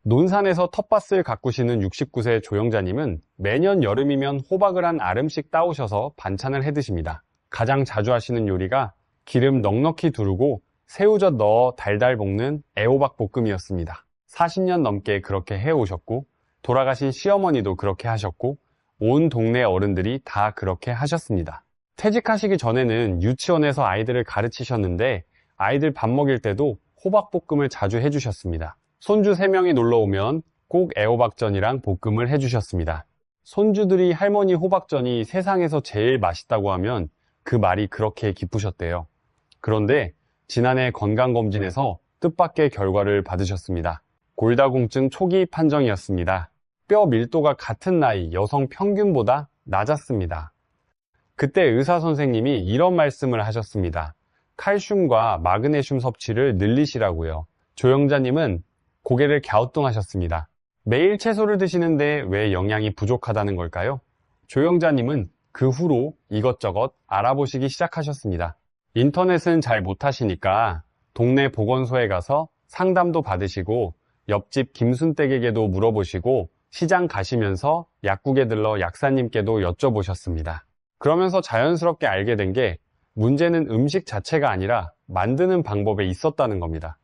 논산에서 텃밭을 가꾸시는 69세 조영자님은 매년 여름이면 호박을 한 알음씩 따오셔서 반찬을 해 드십니다. 가장 자주 하시는 요리가 기름 넉넉히 두르고 새우젓 넣어 달달 볶는 애호박 볶음이었습니다. 40년 넘게 그렇게 해오셨고 돌아가신 시어머니도 그렇게 하셨고 온 동네 어른들이 다 그렇게 하셨습니다. 퇴직하시기 전에는 유치원에서 아이들을 가르치셨는데 아이들 밥 먹일 때도 호박볶음을 자주 해주셨습니다. 손주 3명이 놀러오면 꼭 애호박전이랑 볶음을 해주셨습니다. 손주들이 할머니 호박전이 세상에서 제일 맛있다고 하면 그 말이 그렇게 기쁘셨대요. 그런데 지난해 건강검진에서 뜻밖의 결과를 받으셨습니다. 골다공증 초기 판정이었습니다. 뼈 밀도가 같은 나이 여성 평균보다 낮았습니다. 그때 의사 선생님이 이런 말씀을 하셨습니다. 칼슘과 마그네슘 섭취를 늘리시라고요. 조영자님은 고개를 갸우뚱하셨습니다. 매일 채소를 드시는데 왜 영양이 부족하다는 걸까요? 조영자님은 그 후로 이것저것 알아보시기 시작하셨습니다. 인터넷은 잘 못하시니까 동네 보건소에 가서 상담도 받으시고 옆집 김순댁에게도 물어보시고 시장 가시면서 약국에 들러 약사님께도 여쭤보셨습니다. 그러면서 자연스럽게 알게 된 게 문제는 음식 자체가 아니라 만드는 방법에 있었다는 겁니다.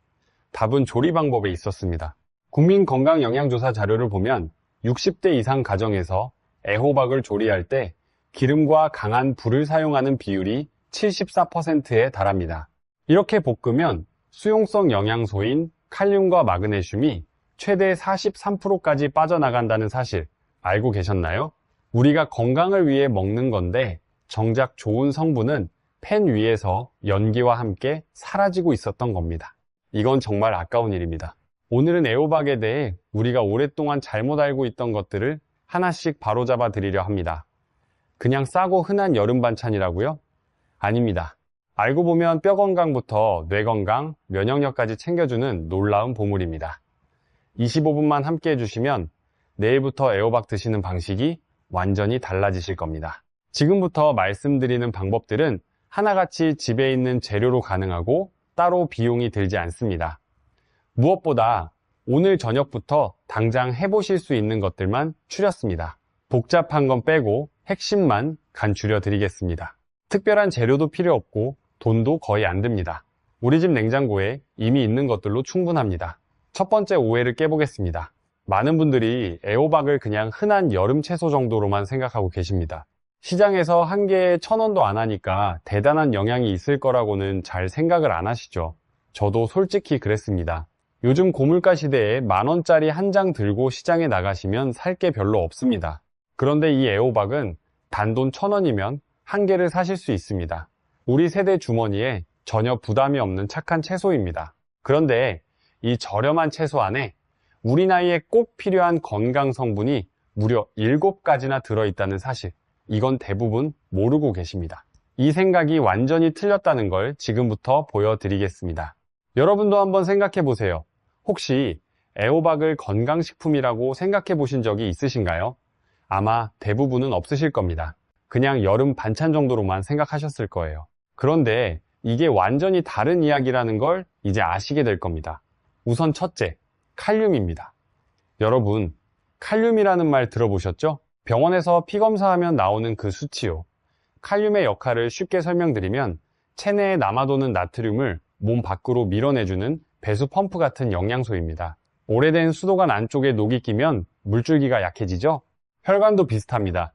답은 조리 방법에 있었습니다. 국민건강영양조사 자료를 보면 60대 이상 가정에서 애호박을 조리할 때 기름과 강한 불을 사용하는 비율이 74%에 달합니다. 이렇게 볶으면 수용성 영양소인 칼륨과 마그네슘이 최대 43%까지 빠져나간다는 사실 알고 계셨나요? 우리가 건강을 위해 먹는 건데 정작 좋은 성분은 팬 위에서 연기와 함께 사라지고 있었던 겁니다. 이건 정말 아까운 일입니다. 오늘은 애호박에 대해 우리가 오랫동안 잘못 알고 있던 것들을 하나씩 바로잡아 드리려 합니다. 그냥 싸고 흔한 여름 반찬이라고요? 아닙니다. 알고 보면 뼈 건강부터 뇌 건강, 면역력까지 챙겨주는 놀라운 보물입니다. 25분만 함께 해주시면 내일부터 애호박 드시는 방식이 완전히 달라지실 겁니다. 지금부터 말씀드리는 방법들은 하나같이 집에 있는 재료로 가능하고 따로 비용이 들지 않습니다. 무엇보다 오늘 저녁부터 당장 해보실 수 있는 것들만 추렸습니다. 복잡한 건 빼고 핵심만 간추려 드리겠습니다. 특별한 재료도 필요 없고 돈도 거의 안 듭니다. 우리 집 냉장고에 이미 있는 것들로 충분합니다. 첫 번째 오해를 깨보겠습니다. 많은 분들이 애호박을 그냥 흔한 여름 채소 정도로만 생각하고 계십니다. 시장에서 한 개에 1,000원도 안 하니까 대단한 영양이 있을 거라고는 잘 생각을 안 하시죠. 저도 솔직히 그랬습니다. 요즘 고물가 시대에 10,000원짜리 한 장 들고 시장에 나가시면 살 게 별로 없습니다. 그런데 이 애호박은 단돈 1,000원이면 한 개를 사실 수 있습니다. 우리 세대 주머니에 전혀 부담이 없는 착한 채소입니다. 그런데 이 저렴한 채소 안에 우리 나이에 꼭 필요한 건강 성분이 무려 7가지나 들어있다는 사실, 이건 대부분 모르고 계십니다. 이 생각이 완전히 틀렸다는 걸 지금부터 보여드리겠습니다. 여러분도 한번 생각해 보세요. 혹시 애호박을 건강식품이라고 생각해 보신 적이 있으신가요? 아마 대부분은 없으실 겁니다. 그냥 여름 반찬 정도로만 생각하셨을 거예요. 그런데 이게 완전히 다른 이야기라는 걸 이제 아시게 될 겁니다. 우선 첫째, 칼륨입니다. 여러분, 칼륨이라는 말 들어보셨죠? 병원에서 피 검사하면 나오는 그 수치요. 칼륨의 역할을 쉽게 설명드리면 체내에 남아도는 나트륨을 몸 밖으로 밀어내주는 배수 펌프 같은 영양소입니다. 오래된 수도관 안쪽에 녹이 끼면 물줄기가 약해지죠? 혈관도 비슷합니다.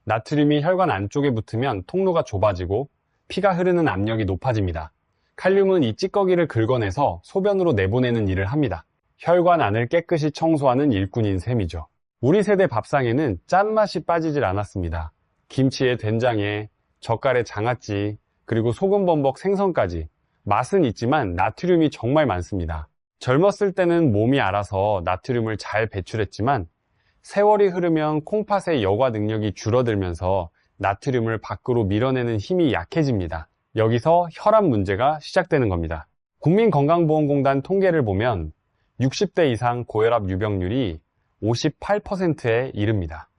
나트륨이 혈관 안쪽에 붙으면 통로가 좁아지고 피가 흐르는 압력이 높아집니다. 칼륨은 이 찌꺼기를 긁어내서 소변으로 내보내는 일을 합니다. 혈관 안을 깨끗이 청소하는 일꾼인 셈이죠. 우리 세대 밥상에는 짠맛이 빠지질 않았습니다. 김치에 된장에, 젓갈에 장아찌, 그리고 소금범벅 생선까지. 맛은 있지만 나트륨이 정말 많습니다. 젊었을 때는 몸이 알아서 나트륨을 잘 배출했지만 세월이 흐르면 콩팥의 여과 능력이 줄어들면서 나트륨을 밖으로 밀어내는 힘이 약해집니다. 여기서 혈압 문제가 시작되는 겁니다. 국민건강보험공단 통계를 보면 60대 이상 고혈압 유병률이 58%에 이릅니다.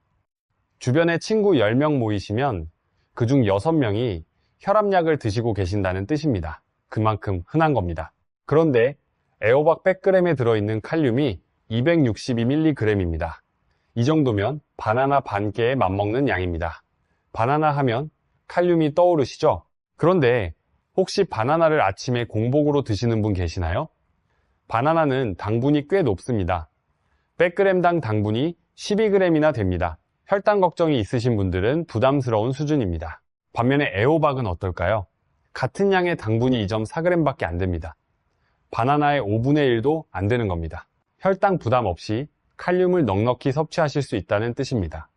주변에 친구 10명 모이시면 그중 6명이 혈압약을 드시고 계신다는 뜻입니다. 그만큼 흔한 겁니다. 그런데 애호박 100g에 들어있는 칼륨이 262mg입니다. 이 정도면 바나나 반 개에 맞먹는 양입니다. 바나나 하면 칼륨이 떠오르시죠? 그런데 혹시 바나나를 아침에 공복으로 드시는 분 계시나요? 바나나는 당분이 꽤 높습니다. 100g당 당분이 12g이나 됩니다. 혈당 걱정이 있으신 분들은 부담스러운 수준입니다. 반면에 애호박은 어떨까요? 같은 양의 당분이 2.4g밖에 안 됩니다. 바나나의 5분의 1도 안 되는 겁니다. 혈당 부담 없이 칼륨을 넉넉히 섭취하실 수 있다는 뜻입니다.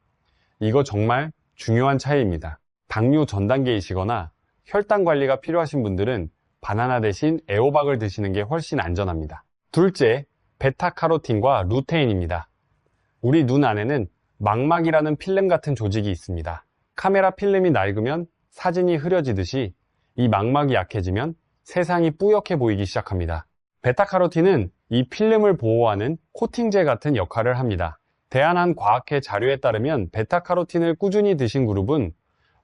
이거 정말 중요한 차이입니다. 당뇨 전 단계이시거나 혈당 관리가 필요하신 분들은 바나나 대신 애호박을 드시는 게 훨씬 안전합니다. 둘째, 베타카로틴과 루테인입니다. 우리 눈 안에는 망막이라는 필름 같은 조직이 있습니다. 카메라 필름이 낡으면 사진이 흐려지듯이 이 망막이 약해지면 세상이 뿌옇게 보이기 시작합니다. 베타카로틴은 이 필름을 보호하는 코팅제 같은 역할을 합니다. 대한 과학회 자료에 따르면 베타카로틴을 꾸준히 드신 그룹은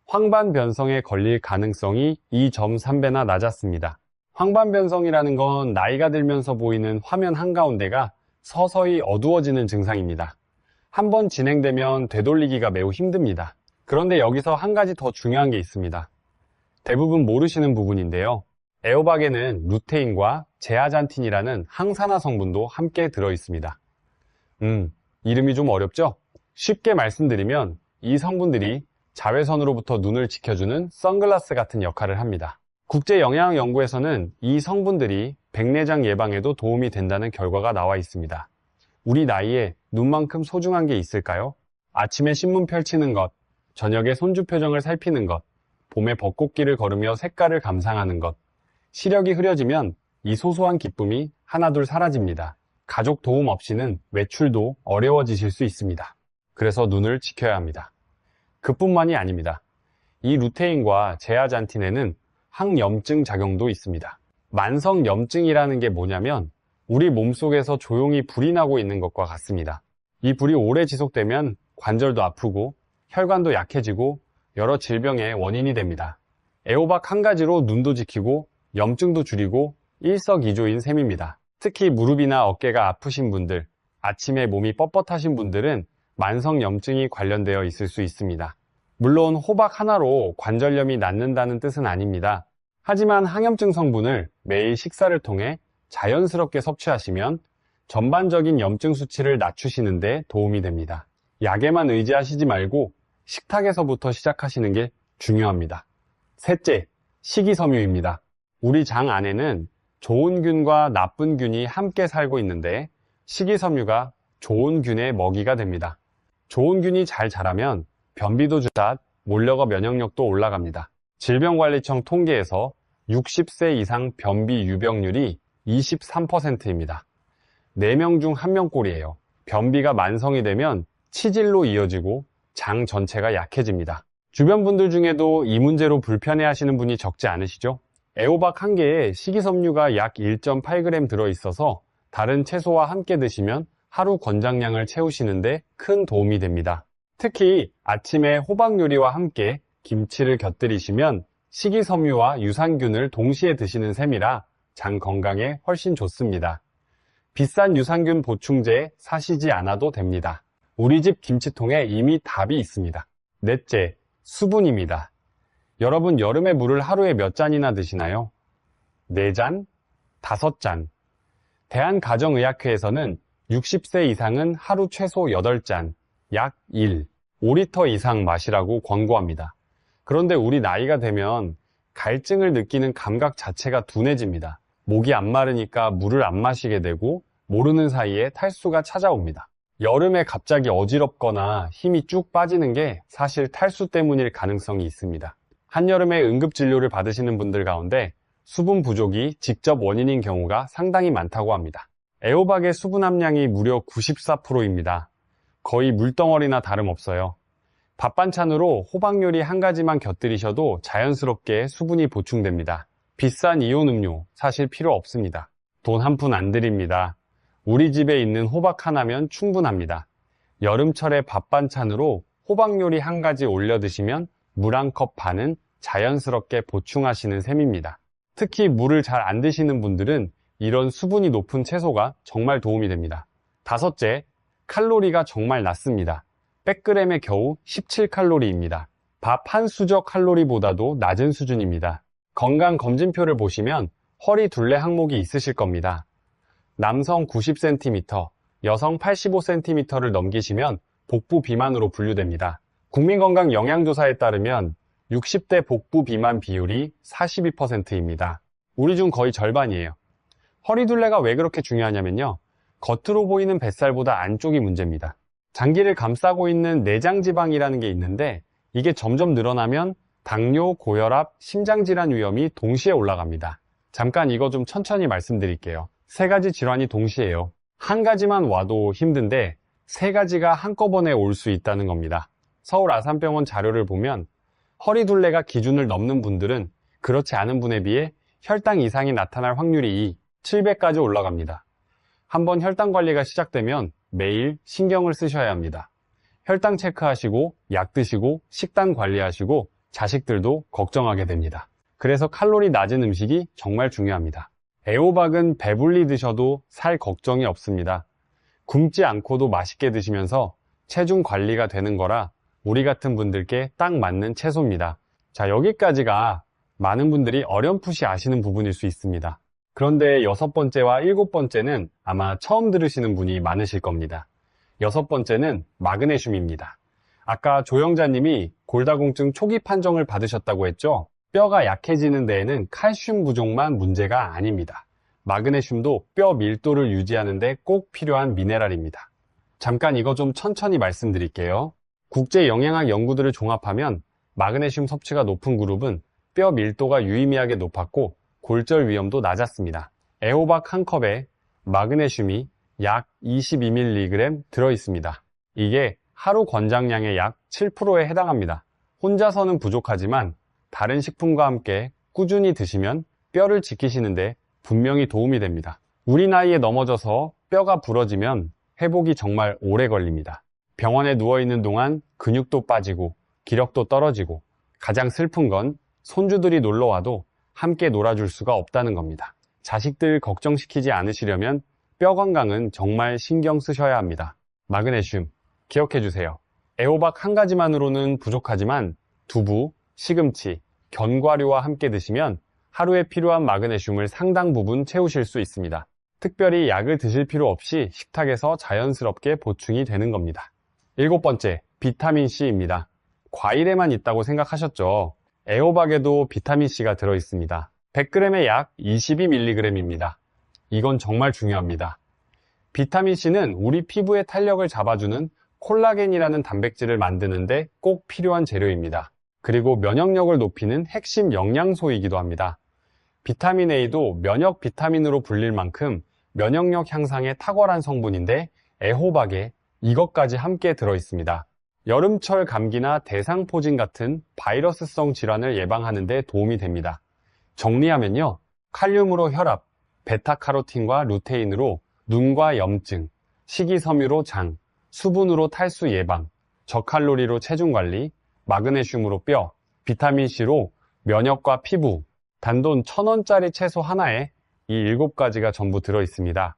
황반변성에 걸릴 가능성이 2.3배나 낮았습니다. 황반변성이라는 건 나이가 들면서 보이는 화면 한가운데가 서서히 어두워지는 증상입니다. 한번 진행되면 되돌리기가 매우 힘듭니다. 그런데 여기서 한 가지 더 중요한 게 있습니다. 대부분 모르시는 부분인데요. 애호박에는 루테인과 제아잔틴이라는 항산화 성분도 함께 들어있습니다. 이름이 좀 어렵죠? 쉽게 말씀드리면 이 성분들이 자외선으로부터 눈을 지켜주는 선글라스 같은 역할을 합니다. 국제영양연구에서는 이 성분들이 백내장 예방에도 도움이 된다는 결과가 나와 있습니다. 우리 나이에 눈만큼 소중한 게 있을까요? 아침에 신문 펼치는 것, 저녁에 손주 표정을 살피는 것, 봄에 벚꽃길을 걸으며 색깔을 감상하는 것, 시력이 흐려지면 이 소소한 기쁨이 하나둘 사라집니다. 가족 도움 없이는 외출도 어려워지실 수 있습니다. 그래서 눈을 지켜야 합니다. 그뿐만이 아닙니다. 이 루테인과 제아잔틴에는 항염증 작용도 있습니다. 만성염증이라는 게 뭐냐면 우리 몸속에서 조용히 불이 나고 있는 것과 같습니다. 이 불이 오래 지속되면 관절도 아프고 혈관도 약해지고 여러 질병의 원인이 됩니다. 애호박 한 가지로 눈도 지키고 염증도 줄이고 일석이조인 셈입니다. 특히 무릎이나 어깨가 아프신 분들, 아침에 몸이 뻣뻣하신 분들은 만성염증이 관련되어 있을 수 있습니다. 물론 호박 하나로 관절염이 낫는다는 뜻은 아닙니다. 하지만 항염증 성분을 매일 식사를 통해 자연스럽게 섭취하시면 전반적인 염증 수치를 낮추시는 데 도움이 됩니다. 약에만 의지하시지 말고 식탁에서부터 시작하시는 게 중요합니다. 셋째, 식이섬유입니다. 우리 장 안에는 좋은 균과 나쁜 균이 함께 살고 있는데 식이섬유가 좋은 균의 먹이가 됩니다. 좋은 균이 잘 자라면 변비도 주다 몰려가 면역력도 올라갑니다. 질병관리청 통계에서 60세 이상 변비 유병률이 23%입니다. 4명 중 1명꼴이에요. 변비가 만성이 되면 치질로 이어지고 장 전체가 약해집니다. 주변 분들 중에도 이 문제로 불편해하시는 분이 적지 않으시죠? 애호박 한 개에 식이섬유가 약 1.8g 들어있어서 다른 채소와 함께 드시면 하루 권장량을 채우시는데 큰 도움이 됩니다. 특히 아침에 호박 요리와 함께 김치를 곁들이시면 식이섬유와 유산균을 동시에 드시는 셈이라 장 건강에 훨씬 좋습니다. 비싼 유산균 보충제 사시지 않아도 됩니다. 우리 집 김치통에 이미 답이 있습니다. 넷째, 수분입니다. 여러분 여름에 물을 하루에 몇 잔이나 드시나요? 4잔? 5잔? 대한가정의학회에서는 60세 이상은 하루 최소 8잔, 약 5리터 이상 마시라고 권고합니다. 그런데 우리 나이가 되면 갈증을 느끼는 감각 자체가 둔해집니다. 목이 안 마르니까 물을 안 마시게 되고 모르는 사이에 탈수가 찾아옵니다. 여름에 갑자기 어지럽거나 힘이 쭉 빠지는 게 사실 탈수 때문일 가능성이 있습니다. 한여름에 응급진료를 받으시는 분들 가운데 수분 부족이 직접 원인인 경우가 상당히 많다고 합니다. 애호박의 수분 함량이 무려 94%입니다. 거의 물덩어리나 다름없어요. 밥 반찬으로 호박 요리 한 가지만 곁들이셔도 자연스럽게 수분이 보충됩니다. 비싼 이온 음료 사실 필요 없습니다. 돈 한 푼 안 드립니다. 우리 집에 있는 호박 하나면 충분합니다. 여름철에 밥 반찬으로 호박 요리 한 가지 올려 드시면 물 한 컵 반은 자연스럽게 보충하시는 셈입니다. 특히 물을 잘 안 드시는 분들은 이런 수분이 높은 채소가 정말 도움이 됩니다. 다섯째, 칼로리가 정말 낮습니다. 100g에 겨우 17칼로리입니다. 밥 한 수저 칼로리보다도 낮은 수준입니다. 건강검진표를 보시면 허리 둘레 항목이 있으실 겁니다. 남성 90cm, 여성 85cm를 넘기시면 복부 비만으로 분류됩니다. 국민건강영양조사에 따르면 60대 복부 비만 비율이 42%입니다. 우리 중 거의 절반이에요. 허리 둘레가 왜 그렇게 중요하냐면요. 겉으로 보이는 뱃살보다 안쪽이 문제입니다. 장기를 감싸고 있는 내장지방이라는 게 있는데 이게 점점 늘어나면 당뇨, 고혈압, 심장질환 위험이 동시에 올라갑니다. 잠깐 이거 좀 천천히 말씀드릴게요. 세 가지 질환이 동시에요. 한 가지만 와도 힘든데 세 가지가 한꺼번에 올 수 있다는 겁니다. 서울 아산병원 자료를 보면 허리 둘레가 기준을 넘는 분들은 그렇지 않은 분에 비해 혈당 이상이 나타날 확률이 7배까지 올라갑니다. 한번 혈당 관리가 시작되면 매일 신경을 쓰셔야 합니다. 혈당 체크하시고 약 드시고 식단 관리하시고 자식들도 걱정하게 됩니다. 그래서 칼로리 낮은 음식이 정말 중요합니다. 애호박은 배불리 드셔도 살 걱정이 없습니다. 굶지 않고도 맛있게 드시면서 체중 관리가 되는 거라 우리 같은 분들께 딱 맞는 채소입니다. 자, 여기까지가 많은 분들이 어렴풋이 아시는 부분일 수 있습니다. 그런데 6번째와 7번째는 아마 처음 들으시는 분이 많으실 겁니다. 6번째는 마그네슘입니다. 아까 조영자님이 골다공증 초기 판정을 받으셨다고 했죠? 뼈가 약해지는 데에는 칼슘 부족만 문제가 아닙니다. 마그네슘도 뼈 밀도를 유지하는 데 꼭 필요한 미네랄입니다. 잠깐 이거 좀 천천히 말씀드릴게요. 국제 영양학 연구들을 종합하면 마그네슘 섭취가 높은 그룹은 뼈 밀도가 유의미하게 높았고 골절 위험도 낮았습니다. 애호박 한 컵에 마그네슘이 약 22mg 들어있습니다. 이게 하루 권장량의 약 7%에 해당합니다. 혼자서는 부족하지만 다른 식품과 함께 꾸준히 드시면 뼈를 지키시는데 분명히 도움이 됩니다. 우리 나이에 넘어져서 뼈가 부러지면 회복이 정말 오래 걸립니다. 병원에 누워있는 동안 근육도 빠지고 기력도 떨어지고 가장 슬픈 건 손주들이 놀러와도 함께 놀아줄 수가 없다는 겁니다. 자식들 걱정시키지 않으시려면 뼈 건강은 정말 신경 쓰셔야 합니다. 마그네슘 기억해주세요. 애호박 한 가지만으로는 부족하지만 두부, 시금치, 견과류와 함께 드시면 하루에 필요한 마그네슘을 상당 부분 채우실 수 있습니다. 특별히 약을 드실 필요 없이 식탁에서 자연스럽게 보충이 되는 겁니다. 7번째, 비타민C입니다. 과일에만 있다고 생각하셨죠? 애호박에도 비타민C가 들어있습니다. 100g에 약 22mg입니다. 이건 정말 중요합니다. 비타민C는 우리 피부의 탄력을 잡아주는 콜라겐이라는 단백질을 만드는데 꼭 필요한 재료입니다. 그리고 면역력을 높이는 핵심 영양소이기도 합니다. 비타민 A도 면역 비타민으로 불릴 만큼 면역력 향상에 탁월한 성분인데 애호박에 이것까지 함께 들어있습니다. 여름철 감기나 대상포진 같은 바이러스성 질환을 예방하는 데 도움이 됩니다. 정리하면요. 칼륨으로 혈압, 베타카로틴과 루테인으로 눈과 염증, 식이섬유로 장, 수분으로 탈수 예방, 저칼로리로 체중 관리, 마그네슘으로 뼈, 비타민C로 면역과 피부, 단돈 1,000원짜리 채소 하나에 이 7가지가 전부 들어있습니다.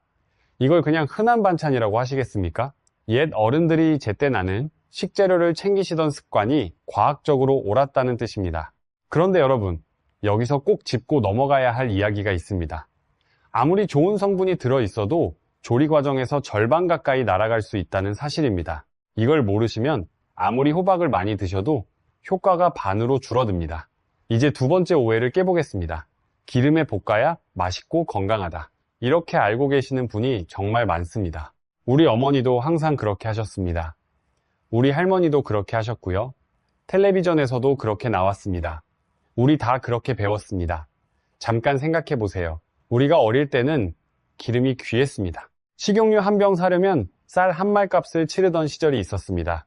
이걸 그냥 흔한 반찬이라고 하시겠습니까? 옛 어른들이 제때 나는 식재료를 챙기시던 습관이 과학적으로 옳았다는 뜻입니다. 그런데 여러분, 여기서 꼭 짚고 넘어가야 할 이야기가 있습니다. 아무리 좋은 성분이 들어있어도 조리 과정에서 절반 가까이 날아갈 수 있다는 사실입니다. 이걸 모르시면 아무리 호박을 많이 드셔도 효과가 반으로 줄어듭니다. 이제 2번째 오해를 깨보겠습니다. 기름에 볶아야 맛있고 건강하다. 이렇게 알고 계시는 분이 정말 많습니다. 우리 어머니도 항상 그렇게 하셨습니다. 우리 할머니도 그렇게 하셨고요. 텔레비전에서도 그렇게 나왔습니다. 우리 다 그렇게 배웠습니다. 잠깐 생각해 보세요. 우리가 어릴 때는 기름이 귀했습니다. 식용유 한 병 사려면 쌀 한 말 값을 치르던 시절이 있었습니다.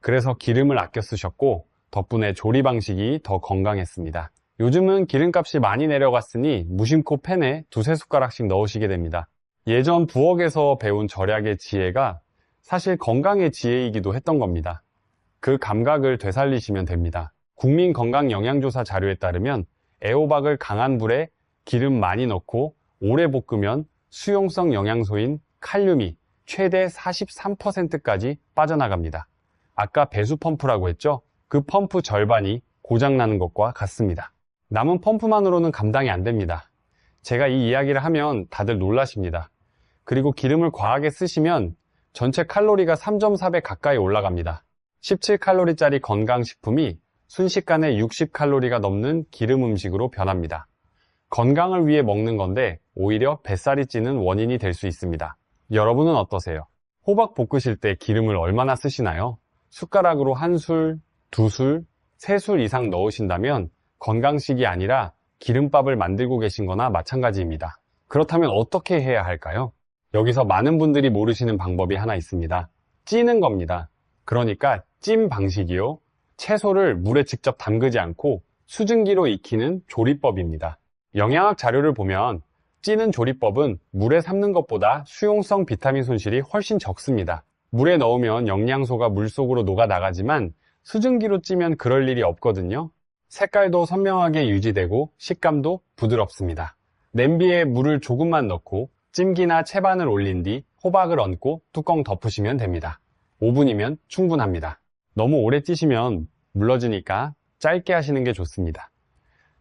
그래서 기름을 아껴 쓰셨고 덕분에 조리 방식이 더 건강했습니다. 요즘은 기름값이 많이 내려갔으니 무심코 팬에 2-3숟가락씩 넣으시게 됩니다. 예전 부엌에서 배운 절약의 지혜가 사실 건강의 지혜이기도 했던 겁니다. 그 감각을 되살리시면 됩니다. 국민건강영양조사 자료에 따르면 애호박을 강한 불에 기름 많이 넣고 오래 볶으면 수용성 영양소인 칼륨이 최대 43%까지 빠져나갑니다. 아까 배수 펌프라고 했죠? 그 펌프 절반이 고장나는 것과 같습니다. 남은 펌프만으로는 감당이 안 됩니다. 제가 이 이야기를 하면 다들 놀라십니다. 그리고 기름을 과하게 쓰시면 전체 칼로리가 3.4배 가까이 올라갑니다. 17칼로리짜리 건강식품이 순식간에 60칼로리가 넘는 기름 음식으로 변합니다. 건강을 위해 먹는 건데 오히려 뱃살이 찌는 원인이 될 수 있습니다. 여러분은 어떠세요? 호박 볶으실 때 기름을 얼마나 쓰시나요? 숟가락으로 한 술, 두 술, 세 술 이상 넣으신다면 건강식이 아니라 기름밥을 만들고 계신 거나 마찬가지입니다. 그렇다면 어떻게 해야 할까요? 여기서 많은 분들이 모르시는 방법이 하나 있습니다. 찌는 겁니다. 그러니까 찜 방식이요. 채소를 물에 직접 담그지 않고 수증기로 익히는 조리법입니다. 영양학 자료를 보면 찌는 조리법은 물에 삶는 것보다 수용성 비타민 손실이 훨씬 적습니다. 물에 넣으면 영양소가 물속으로 녹아나가지만 수증기로 찌면 그럴 일이 없거든요. 색깔도 선명하게 유지되고 식감도 부드럽습니다. 냄비에 물을 조금만 넣고 찜기나 채반을 올린 뒤 호박을 얹고 뚜껑 덮으시면 됩니다. 5분이면 충분합니다. 너무 오래 찌시면 물러지니까 짧게 하시는 게 좋습니다.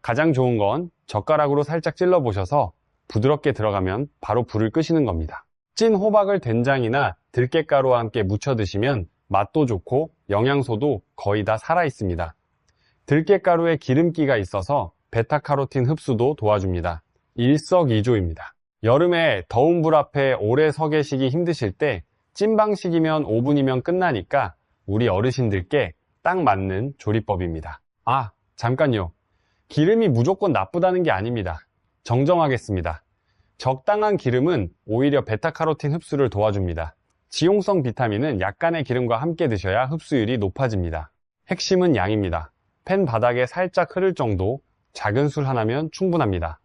가장 좋은 건 젓가락으로 살짝 찔러 보셔서 부드럽게 들어가면 바로 불을 끄시는 겁니다. 찐 호박을 된장이나 들깨가루와 함께 무쳐 드시면 맛도 좋고 영양소도 거의 다 살아 있습니다. 들깨가루에 기름기가 있어서 베타카로틴 흡수도 도와줍니다. 일석이조입니다. 여름에 더운 불 앞에 오래 서 계시기 힘드실 때 찜 방식이면 5분이면 끝나니까 우리 어르신들께 딱 맞는 조리법입니다. 아, 잠깐요. 기름이 무조건 나쁘다는 게 아닙니다. 정정하겠습니다. 적당한 기름은 오히려 베타카로틴 흡수를 도와줍니다. 지용성 비타민은 약간의 기름과 함께 드셔야 흡수율이 높아집니다. 핵심은 양입니다. 팬 바닥에 살짝 흐를 정도 작은 술 하나면 충분합니다.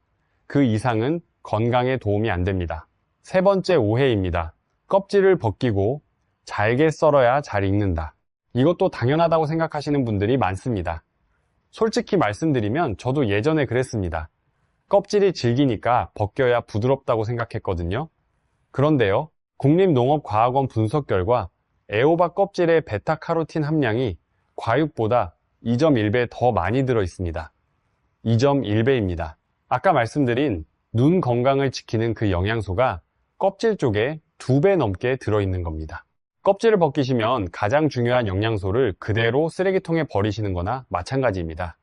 그 이상은 건강에 도움이 안 됩니다. 세 번째 오해입니다. 껍질을 벗기고 잘게 썰어야 잘 익는다. 이것도 당연하다고 생각하시는 분들이 많습니다. 솔직히 말씀드리면 저도 예전에 그랬습니다. 껍질이 질기니까 벗겨야 부드럽다고 생각했거든요. 그런데요, 국립농업과학원 분석 결과 애호박 껍질의 베타카로틴 함량이 과육보다 2.1배 더 많이 들어 있습니다. 2.1배입니다. 아까 말씀드린 눈 건강을 지키는 그 영양소가 껍질 쪽에 2배 넘게 들어있는 겁니다. 껍질을 벗기시면 가장 중요한 영양소를 그대로 쓰레기통에 버리시는 거나 마찬가지입니다.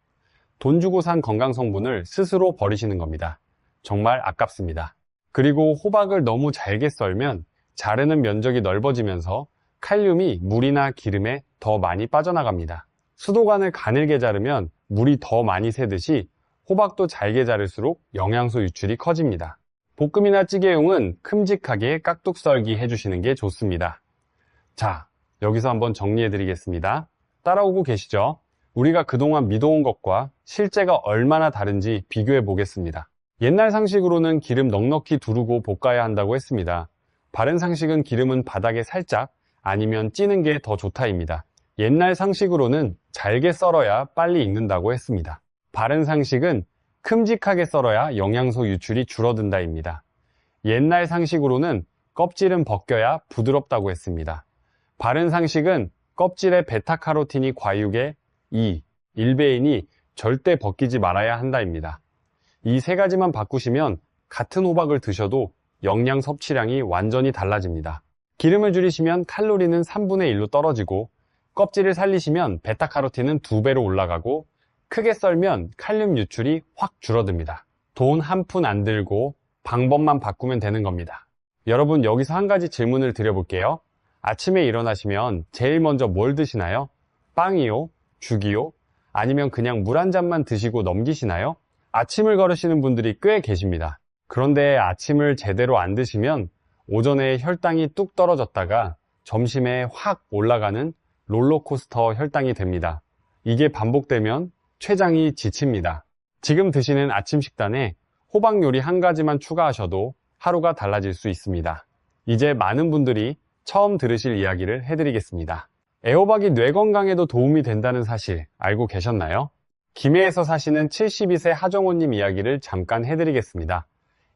돈 주고 산 건강 성분을 스스로 버리시는 겁니다. 정말 아깝습니다. 그리고 호박을 너무 잘게 썰면 자르는 면적이 넓어지면서 칼륨이 물이나 기름에 더 많이 빠져나갑니다. 수도관을 가늘게 자르면 물이 더 많이 새듯이 호박도 잘게 자를수록 영양소 유출이 커집니다. 볶음이나 찌개용은 큼직하게 깍둑 썰기 해주시는 게 좋습니다. 자, 여기서 한번 정리해 드리겠습니다. 따라오고 계시죠? 우리가 그동안 믿어온 것과 실제가 얼마나 다른지 비교해 보겠습니다. 옛날 상식으로는 기름 넉넉히 두르고 볶아야 한다고 했습니다. 바른 상식은 기름은 바닥에 살짝 아니면 찌는 게 더 좋다입니다. 옛날 상식으로는 잘게 썰어야 빨리 익는다고 했습니다. 바른 상식은 큼직하게 썰어야 영양소 유출이 줄어든다입니다. 옛날 상식으로는 껍질은 벗겨야 부드럽다고 했습니다. 바른 상식은 껍질에 베타카로틴이 과육의 1배이니 절대 벗기지 말아야 한다입니다. 이 세 가지만 바꾸시면 같은 호박을 드셔도 영양 섭취량이 완전히 달라집니다. 기름을 줄이시면 칼로리는 3분의 1로 떨어지고 껍질을 살리시면 베타카로틴은 2배로 올라가고 크게 썰면 칼륨 유출이 확 줄어듭니다. 돈 한 푼 안 들고 방법만 바꾸면 되는 겁니다. 여러분, 여기서 한 가지 질문을 드려볼게요. 아침에 일어나시면 제일 먼저 뭘 드시나요? 빵이요? 죽이요? 아니면 그냥 물 한 잔만 드시고 넘기시나요? 아침을 거르시는 분들이 꽤 계십니다. 그런데 아침을 제대로 안 드시면 오전에 혈당이 뚝 떨어졌다가 점심에 확 올라가는 롤러코스터 혈당이 됩니다. 이게 반복되면 췌장이 지칩니다. 지금 드시는 아침 식단에 호박 요리 한 가지만 추가하셔도 하루가 달라질 수 있습니다. 이제 많은 분들이 처음 들으실 이야기를 해드리겠습니다. 애호박이 뇌 건강에도 도움이 된다는 사실 알고 계셨나요? 김해에서 사시는 72세 하정호님 이야기를 잠깐 해드리겠습니다.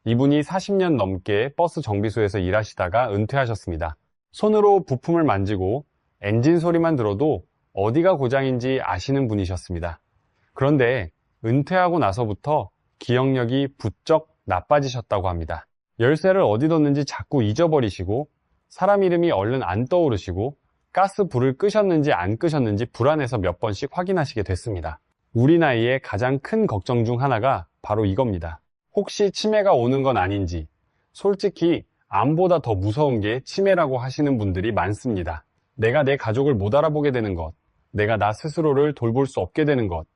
이분이 40년 넘게 버스 정비소에서 일하시다가 은퇴하셨습니다. 손으로 부품을 만지고 엔진 소리만 들어도 어디가 고장인지 아시는 분이셨습니다. 그런데 은퇴하고 나서부터 기억력이 부쩍 나빠지셨다고 합니다. 열쇠를 어디 뒀는지 자꾸 잊어버리시고 사람 이름이 얼른 안 떠오르시고 가스 불을 끄셨는지 안 끄셨는지 불안해서 몇 번씩 확인하시게 됐습니다. 우리 나이에 가장 큰 걱정 중 하나가 바로 이겁니다. 혹시 치매가 오는 건 아닌지. 솔직히 암보다 더 무서운 게 치매라고 하시는 분들이 많습니다. 내가 내 가족을 못 알아보게 되는 것, 내가 나 스스로를 돌볼 수 없게 되는 것,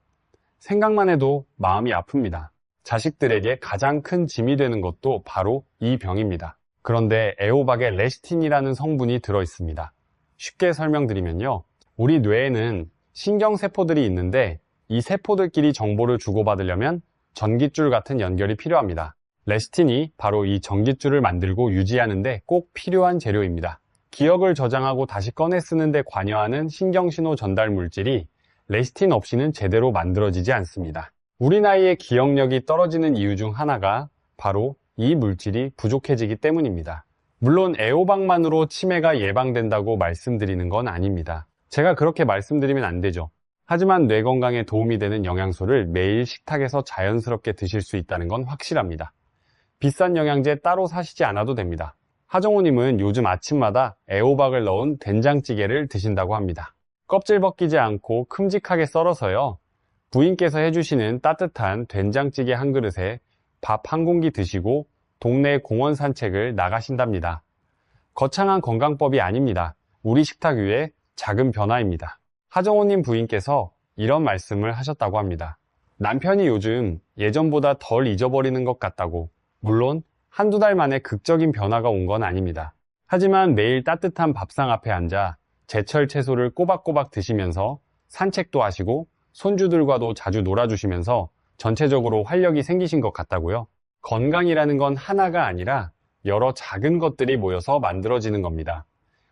생각만 해도 마음이 아픕니다. 자식들에게 가장 큰 짐이 되는 것도 바로 이 병입니다. 그런데 애호박에 레시틴이라는 성분이 들어있습니다. 쉽게 설명드리면요, 우리 뇌에는 신경세포들이 있는데 이 세포들끼리 정보를 주고받으려면 전깃줄 같은 연결이 필요합니다. 레시틴이 바로 이 전깃줄을 만들고 유지하는데 꼭 필요한 재료입니다. 기억을 저장하고 다시 꺼내 쓰는데 관여하는 신경신호 전달 물질이 레시틴 없이는 제대로 만들어지지 않습니다. 우리 나이에 기억력이 떨어지는 이유 중 하나가 바로 이 물질이 부족해지기 때문입니다. 물론 애호박만으로 치매가 예방된다고 말씀드리는 건 아닙니다. 제가 그렇게 말씀드리면 안 되죠. 하지만 뇌 건강에 도움이 되는 영양소를 매일 식탁에서 자연스럽게 드실 수 있다는 건 확실합니다. 비싼 영양제 따로 사시지 않아도 됩니다. 하정우님은 요즘 아침마다 애호박을 넣은 된장찌개를 드신다고 합니다. 껍질 벗기지 않고 큼직하게 썰어서요, 부인께서 해주시는 따뜻한 된장찌개 한 그릇에 밥 한 공기 드시고 동네 공원 산책을 나가신답니다. 거창한 건강법이 아닙니다. 우리 식탁 위에 작은 변화입니다. 하정우님 부인께서 이런 말씀을 하셨다고 합니다. 남편이 요즘 예전보다 덜 잊어버리는 것 같다고. 물론 한두 달 만에 극적인 변화가 온 건 아닙니다. 하지만 매일 따뜻한 밥상 앞에 앉아 제철 채소를 꼬박꼬박 드시면서 산책도 하시고 손주들과도 자주 놀아주시면서 전체적으로 활력이 생기신 것 같다고요. 건강이라는 건 하나가 아니라 여러 작은 것들이 모여서 만들어지는 겁니다.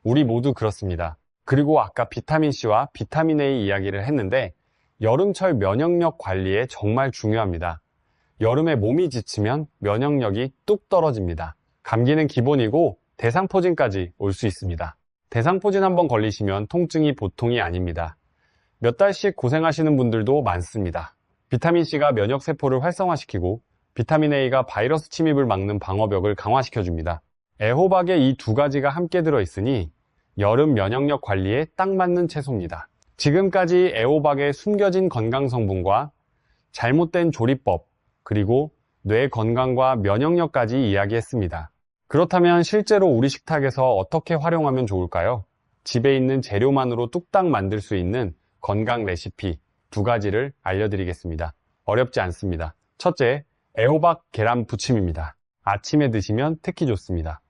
우리 모두 그렇습니다. 그리고 아까 비타민C와 비타민 A 이야기를 했는데 여름철 면역력 관리에 정말 중요합니다. 여름에 몸이 지치면 면역력이 뚝 떨어집니다. 감기는 기본이고 대상포진까지 올 수 있습니다. 대상포진 한번 걸리시면 통증이 보통이 아닙니다. 몇 달씩 고생하시는 분들도 많습니다. 비타민C가 면역세포를 활성화시키고 비타민 A가 바이러스 침입을 막는 방어벽을 강화시켜줍니다. 애호박에 이 두 가지가 함께 들어있으니 여름 면역력 관리에 딱 맞는 채소입니다. 지금까지 애호박의 숨겨진 건강 성분과 잘못된 조리법, 그리고 뇌 건강과 면역력까지 이야기했습니다. 그렇다면 실제로 우리 식탁에서 어떻게 활용하면 좋을까요? 집에 있는 재료만으로 뚝딱 만들 수 있는 건강 레시피 두 가지를 알려드리겠습니다. 어렵지 않습니다. 첫째, 애호박 계란 부침입니다. 아침에 드시면 특히 좋습니다.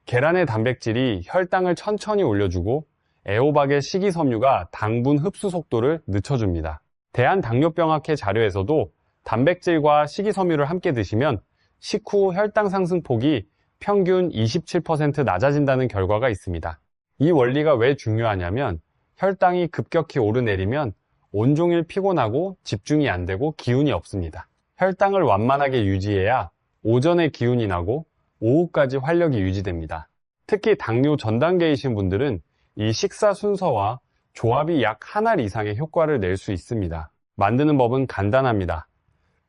계란의 단백질이 혈당을 천천히 올려주고 애호박의 식이섬유가 당분 흡수 속도를 늦춰줍니다. 대한당뇨병학회 자료에서도 단백질과 식이섬유를 함께 드시면 식후 혈당 상승폭이 평균 27% 낮아진다는 결과가 있습니다. 이 원리가 왜 중요하냐면 혈당이 급격히 오르내리면 온종일 피곤하고 집중이 안 되고 기운이 없습니다. 혈당을 완만하게 유지해야 오전에 기운이 나고 오후까지 활력이 유지됩니다. 특히 당뇨 전 단계이신 분들은 이 식사 순서와 조합이 약 한 알 이상의 효과를 낼 수 있습니다. 만드는 법은 간단합니다.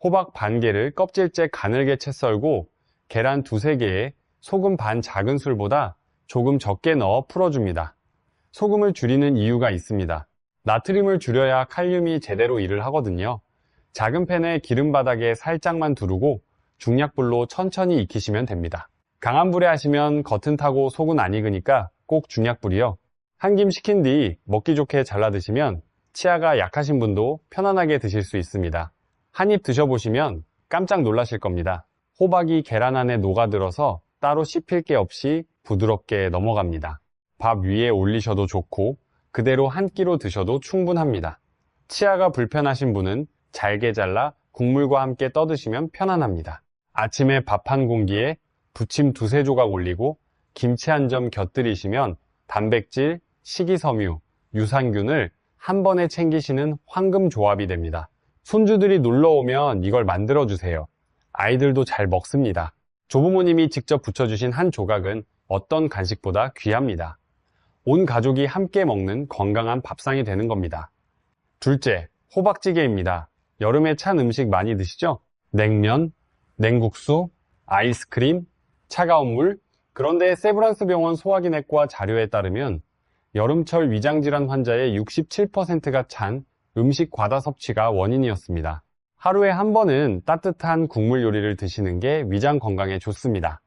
호박 반 개를 껍질째 가늘게 채 썰고 계란 두세 개에 소금 반 작은술보다 조금 적게 넣어 풀어줍니다. 소금을 줄이는 이유가 있습니다. 나트륨을 줄여야 칼륨이 제대로 일을 하거든요. 작은 팬에 기름 바닥에 살짝만 두르고 중약불로 천천히 익히시면 됩니다. 강한 불에 하시면 겉은 타고 속은 안 익으니까 꼭 중약불이요. 한 김 식힌 뒤 먹기 좋게 잘라 드시면 치아가 약하신 분도 편안하게 드실 수 있습니다. 한 입 드셔보시면 깜짝 놀라실 겁니다. 호박이 계란 안에 녹아들어서 따로 씹힐 게 없이 부드럽게 넘어갑니다. 밥 위에 올리셔도 좋고 그대로 한 끼로 드셔도 충분합니다. 치아가 불편하신 분은 잘게 잘라 국물과 함께 떠드시면 편안합니다. 아침에 밥 한 공기에 부침 두세 조각 올리고 김치 한 점 곁들이시면 단백질, 식이섬유, 유산균을 한 번에 챙기시는 황금 조합이 됩니다. 손주들이 놀러 오면 이걸 만들어 주세요. 아이들도 잘 먹습니다. 조부모님이 직접 부쳐주신 한 조각은 어떤 간식보다 귀합니다. 온 가족이 함께 먹는 건강한 밥상이 되는 겁니다. 둘째, 호박찌개입니다. 여름에 찬 음식 많이 드시죠? 냉면, 냉국수, 아이스크림, 차가운 물. 그런데 세브란스 병원 소화기내과 자료에 따르면 여름철 위장질환 환자의 67%가 찬 음식 과다 섭취가 원인이었습니다. 하루에 한 번은 따뜻한 국물 요리를 드시는 게 위장 건강에 좋습니다.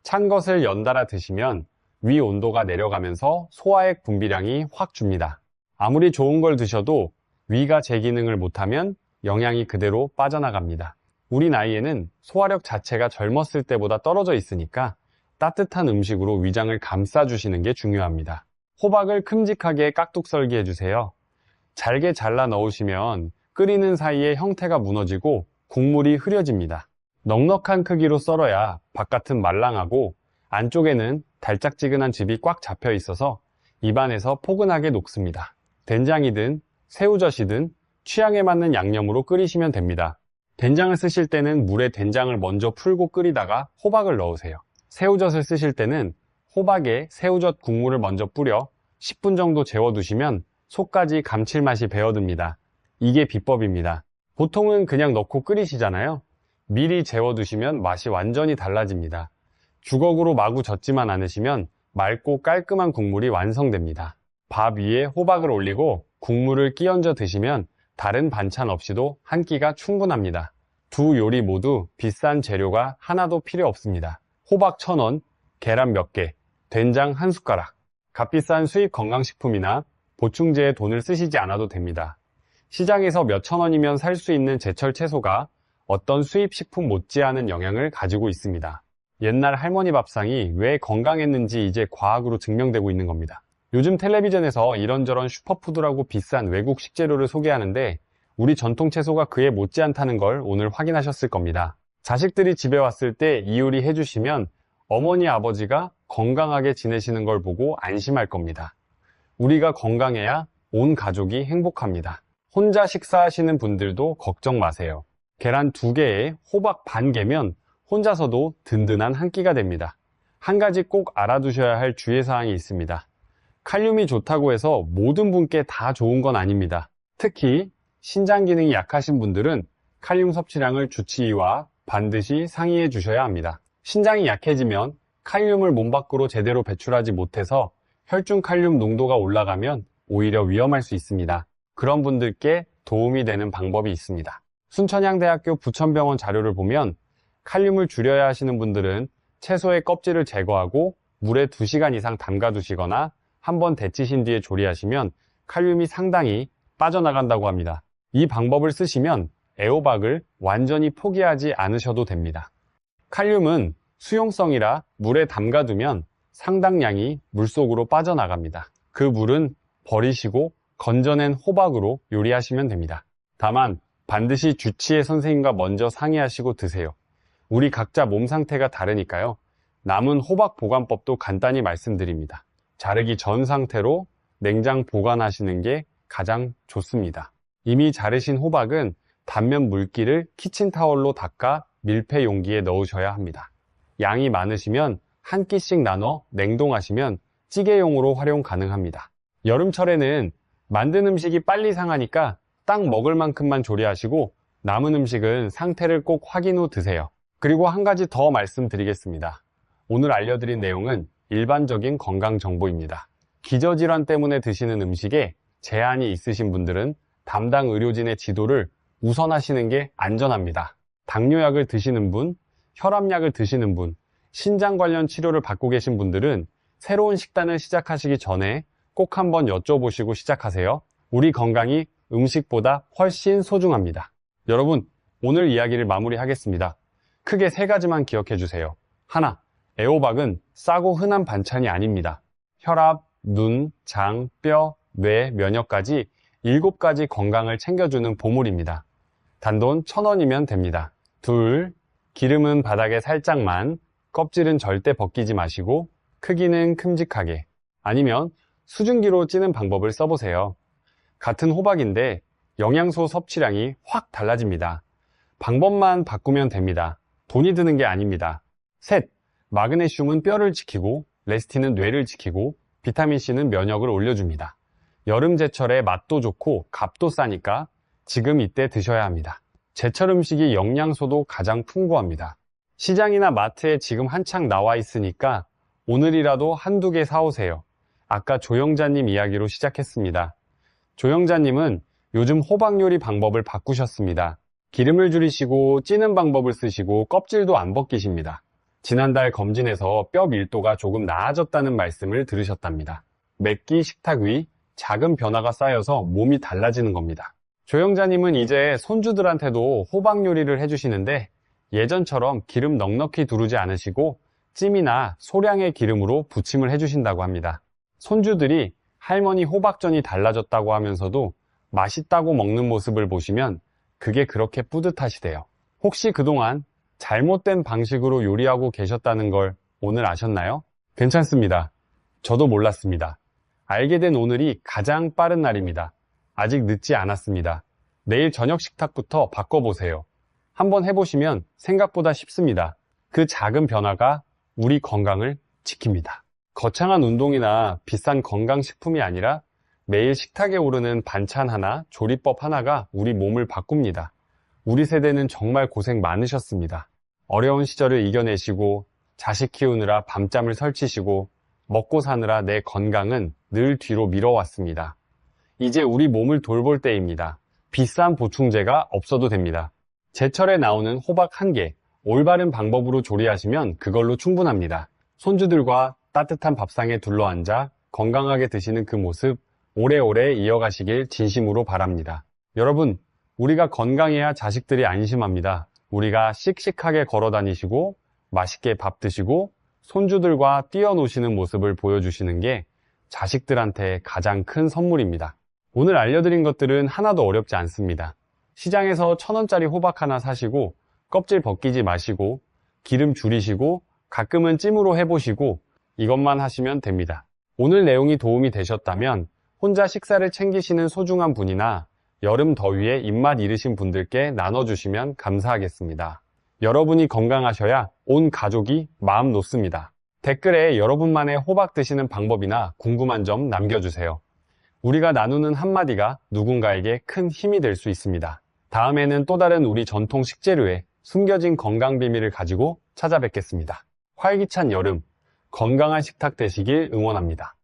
찬 것을 연달아 드시면 위 온도가 내려가면서 소화액 분비량이 확 줍니다. 아무리 좋은 걸 드셔도 위가 제 기능을 못하면 영양이 그대로 빠져나갑니다. 우리 나이에는 소화력 자체가 젊었을 때보다 떨어져 있으니까 따뜻한 음식으로 위장을 감싸주시는 게 중요합니다. 호박을 큼직하게 깍둑 썰기 해주세요. 잘게 잘라 넣으시면 끓이는 사이에 형태가 무너지고 국물이 흐려집니다. 넉넉한 크기로 썰어야 바깥은 말랑하고 안쪽에는 달짝지근한 즙이 꽉 잡혀 있어서 입안에서 포근하게 녹습니다. 된장이든 새우젓이든 취향에 맞는 양념으로 끓이시면 됩니다. 된장을 쓰실 때는 물에 된장을 먼저 풀고 끓이다가 호박을 넣으세요. 새우젓을 쓰실 때는 호박에 새우젓 국물을 먼저 뿌려 10분 정도 재워두시면 속까지 감칠맛이 배어듭니다. 이게 비법입니다. 보통은 그냥 넣고 끓이시잖아요. 미리 재워두시면 맛이 완전히 달라집니다. 주걱으로 마구 젓지만 않으시면 맑고 깔끔한 국물이 완성됩니다. 밥 위에 호박을 올리고 국물을 끼얹어 드시면 다른 반찬 없이도 한 끼가 충분합니다. 두 요리 모두 비싼 재료가 하나도 필요 없습니다. 호박 1,000원, 계란 몇 개, 된장 한 숟가락. 값비싼 수입 건강식품이나 보충제에 돈을 쓰시지 않아도 됩니다. 시장에서 몇천 원이면 살 수 있는 제철 채소가 어떤 수입 식품 못지않은 영향을 가지고 있습니다. 옛날 할머니 밥상이 왜 건강했는지 이제 과학으로 증명되고 있는 겁니다. 요즘 텔레비전에서 이런저런 슈퍼푸드라고 비싼 외국 식재료를 소개하는데 우리 전통 채소가 그에 못지않다는 걸 오늘 확인하셨을 겁니다. 자식들이 집에 왔을 때 이 요리 해주시면 어머니 아버지가 건강하게 지내시는 걸 보고 안심할 겁니다. 우리가 건강해야 온 가족이 행복합니다. 혼자 식사하시는 분들도 걱정 마세요. 계란 2개에 호박 반 개면 혼자서도 든든한 한 끼가 됩니다. 한 가지 꼭 알아두셔야 할 주의사항이 있습니다. 칼륨이 좋다고 해서 모든 분께 다 좋은 건 아닙니다. 특히 신장 기능이 약하신 분들은 칼륨 섭취량을 주치의와 반드시 상의해 주셔야 합니다. 신장이 약해지면 칼륨을 몸 밖으로 제대로 배출하지 못해서 혈중 칼륨 농도가 올라가면 오히려 위험할 수 있습니다. 그런 분들께 도움이 되는 방법이 있습니다. 순천향대학교 부천병원 자료를 보면 칼륨을 줄여야 하시는 분들은 채소의 껍질을 제거하고 물에 2시간 이상 담가 두시거나 한번 데치신 뒤에 조리하시면 칼륨이 상당히 빠져나간다고 합니다. 이 방법을 쓰시면 애호박을 완전히 포기하지 않으셔도 됩니다. 칼륨은 수용성이라 물에 담가두면 상당량이 물속으로 빠져나갑니다. 그 물은 버리시고 건져낸 호박으로 요리하시면 됩니다. 다만 반드시 주치의 선생님과 먼저 상의하시고 드세요. 우리 각자 몸 상태가 다르니까요. 남은 호박 보관법도 간단히 말씀드립니다. 자르기 전 상태로 냉장 보관하시는 게 가장 좋습니다. 이미 자르신 호박은 단면 물기를 키친타월로 닦아 밀폐 용기에 넣으셔야 합니다. 양이 많으시면 한 끼씩 나눠 냉동하시면 찌개용으로 활용 가능합니다. 여름철에는 만든 음식이 빨리 상하니까 딱 먹을 만큼만 조리하시고 남은 음식은 상태를 꼭 확인 후 드세요. 그리고 한 가지 더 말씀드리겠습니다. 오늘 알려드린 내용은 일반적인 건강 정보입니다. 기저질환 때문에 드시는 음식에 제한이 있으신 분들은 담당 의료진의 지도를 우선하시는 게 안전합니다. 당뇨약을 드시는 분, 혈압약을 드시는 분, 신장 관련 치료를 받고 계신 분들은 새로운 식단을 시작하시기 전에 꼭 한번 여쭤보시고 시작하세요. 우리 건강이 음식보다 훨씬 소중합니다. 여러분, 오늘 이야기를 마무리하겠습니다. 크게 3가지만 기억해 주세요. 하나, 애호박은 싸고 흔한 반찬이 아닙니다. 혈압, 눈, 장, 뼈, 뇌, 면역까지 7가지 건강을 챙겨주는 보물입니다. 단돈 1,000원이면 됩니다. 둘, 기름은 바닥에 살짝만, 껍질은 절대 벗기지 마시고 크기는 큼직하게, 아니면 수증기로 찌는 방법을 써보세요. 같은 호박인데 영양소 섭취량이 확 달라집니다. 방법만 바꾸면 됩니다. 돈이 드는 게 아닙니다. 셋, 마그네슘은 뼈를 지키고 레시틴은 뇌를 지키고 비타민C는 면역을 올려줍니다. 여름 제철에 맛도 좋고 값도 싸니까 지금 이때 드셔야 합니다. 제철 음식이 영양소도 가장 풍부합니다. 시장이나 마트에 지금 한창 나와 있으니까 오늘이라도 한두 개 사오세요. 아까 조영자님 이야기로 시작했습니다. 조영자님은 요즘 호박 요리 방법을 바꾸셨습니다. 기름을 줄이시고 찌는 방법을 쓰시고 껍질도 안 벗기십니다. 지난달 검진에서 뼈 밀도가 조금 나아졌다는 말씀을 들으셨답니다. 맵기, 식탁 위, 작은 변화가 쌓여서 몸이 달라지는 겁니다. 조영자님은 이제 손주들한테도 호박 요리를 해주시는데 예전처럼 기름 넉넉히 두르지 않으시고 찜이나 소량의 기름으로 부침을 해주신다고 합니다. 손주들이 할머니 호박전이 달라졌다고 하면서도 맛있다고 먹는 모습을 보시면 그게 그렇게 뿌듯하시대요. 혹시 그동안 잘못된 방식으로 요리하고 계셨다는 걸 오늘 아셨나요? 괜찮습니다. 저도 몰랐습니다. 알게 된 오늘이 가장 빠른 날입니다. 아직 늦지 않았습니다. 내일 저녁 식탁부터 바꿔보세요. 한번 해보시면 생각보다 쉽습니다. 그 작은 변화가 우리 건강을 지킵니다. 거창한 운동이나 비싼 건강식품이 아니라 매일 식탁에 오르는 반찬 하나, 조리법 하나가 우리 몸을 바꿉니다. 우리 세대는 정말 고생 많으셨습니다. 어려운 시절을 이겨내시고 자식 키우느라 밤잠을 설치시고 먹고 사느라 내 건강은 늘 뒤로 미뤄왔습니다. 이제 우리 몸을 돌볼 때입니다. 비싼 보충제가 없어도 됩니다. 제철에 나오는 호박 1개, 올바른 방법으로 조리하시면 그걸로 충분합니다. 손주들과 따뜻한 밥상에 둘러앉아 건강하게 드시는 그 모습 오래오래 이어가시길 진심으로 바랍니다. 여러분, 우리가 건강해야 자식들이 안심합니다. 우리가 씩씩하게 걸어 다니시고 맛있게 밥 드시고 손주들과 뛰어노시는 모습을 보여주시는 게 자식들한테 가장 큰 선물입니다. 오늘 알려드린 것들은 하나도 어렵지 않습니다. 시장에서 1,000원짜리 호박 하나 사시고 껍질 벗기지 마시고 기름 줄이시고 가끔은 찜으로 해보시고 이것만 하시면 됩니다. 오늘 내용이 도움이 되셨다면 혼자 식사를 챙기시는 소중한 분이나 여름 더위에 입맛 잃으신 분들께 나눠주시면 감사하겠습니다. 여러분이 건강하셔야 온 가족이 마음 놓습니다. 댓글에 여러분만의 호박 드시는 방법이나 궁금한 점 남겨주세요. 우리가 나누는 한마디가 누군가에게 큰 힘이 될 수 있습니다. 다음에는 또 다른 우리 전통 식재료에 숨겨진 건강 비밀을 가지고 찾아뵙겠습니다. 활기찬 여름, 건강한 식탁 되시길 응원합니다.